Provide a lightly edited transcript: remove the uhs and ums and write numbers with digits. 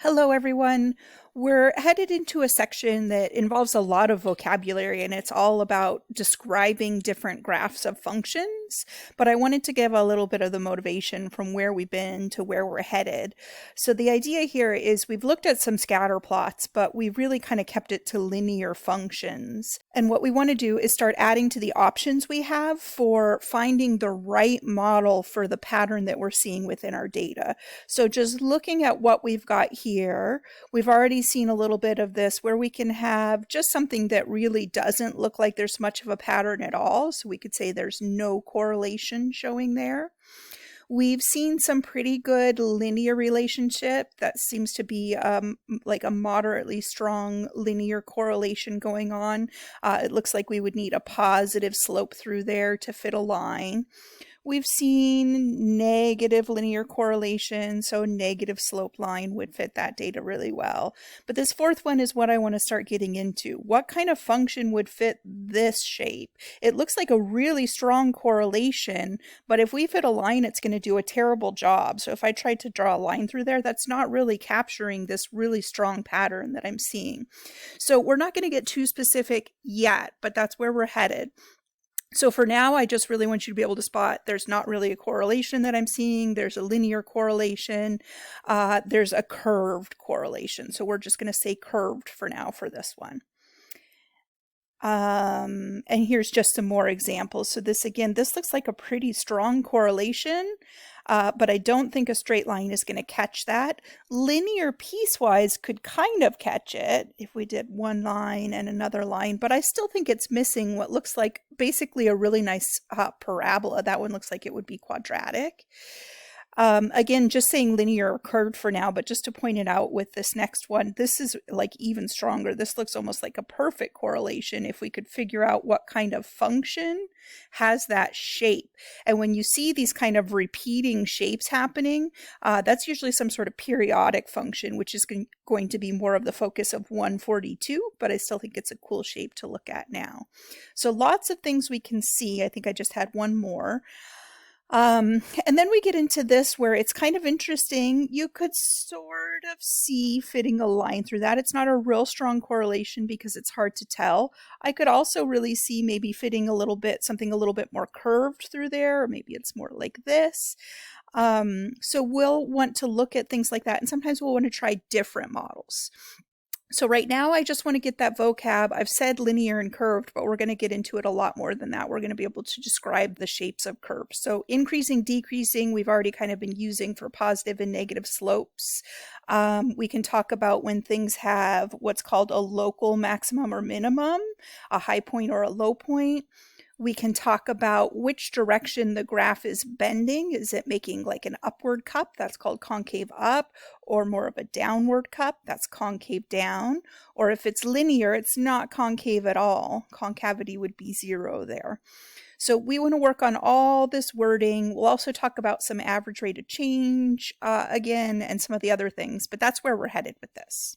Hello, everyone. We're headed into a section that involves a lot of vocabulary, and it's all about describing different graphs of functions. But I wanted to give a little bit of the motivation from where we've been to where we're headed. So the idea here is we've looked at some scatter plots, but we really kind of kept it to linear functions. And what we want to do is start adding to the options we have for finding the right model for the pattern that we're seeing within our data. So just looking at what we've got here, we've already seen a little bit of this where we can have just something that really doesn't look like there's much of a pattern at all. So we could say there's no correlation showing there. We've seen some pretty good linear relationship. That seems to be like a moderately strong linear correlation going on. It looks like we would need a positive slope through there to fit a line. We've seen negative linear correlation, so a negative slope line would fit that data really well. But this fourth one is what I want to start getting into. What kind of function would fit this shape? It looks like a really strong correlation, but if we fit a line, it's going to do a terrible job. So if I tried to draw a line through there, that's not really capturing this really strong pattern that I'm seeing. So we're not going to get too specific yet, but that's where we're headed. So for now, I just really want you to be able to spot there's not really a correlation that I'm seeing. There's a linear correlation. There's a curved correlation. So we're just going to say curved for now for this one. And here's just some more examples. So this looks like a pretty strong correlation, but I don't think a straight line is going to catch that. Linear piecewise could kind of catch it if we did one line and another line, but I still think it's missing what looks like basically a really nice parabola. That one looks like it would be quadratic. Again, just saying linear or curved for now, but just to point it out with this next one, this is like even stronger. This looks almost like a perfect correlation if we could figure out what kind of function has that shape. And when you see these kind of repeating shapes happening, that's usually some sort of periodic function, which is going to be more of the focus of 142, but I still think it's a cool shape to look at now. So lots of things we can see. I think I just had one more. And then we get into this where it's kind of interesting. You could sort of see fitting a line through that. It's not a real strong correlation because it's hard to tell. I could also really see maybe fitting a little bit, something a little bit more curved through there, or maybe it's more like this. So we'll want to look at things like that. And sometimes we'll want to try different models. So right now, I just want to get that vocab. I've said linear and curved, but we're going to get into it a lot more than that. We're going to be able to describe the shapes of curves. So increasing, decreasing, we've already kind of been using for positive and negative slopes. We can talk about when things have what's called a local maximum or minimum, a high point or a low point. We can talk about which direction the graph is bending. Is it making like an upward cup? That's called concave up, or more of a downward cup? That's concave down. Or if it's linear, it's not concave at all. Concavity would be 0 there. So we want to work on all this wording. We'll also talk about some average rate of change again and some of the other things, but that's where we're headed with this.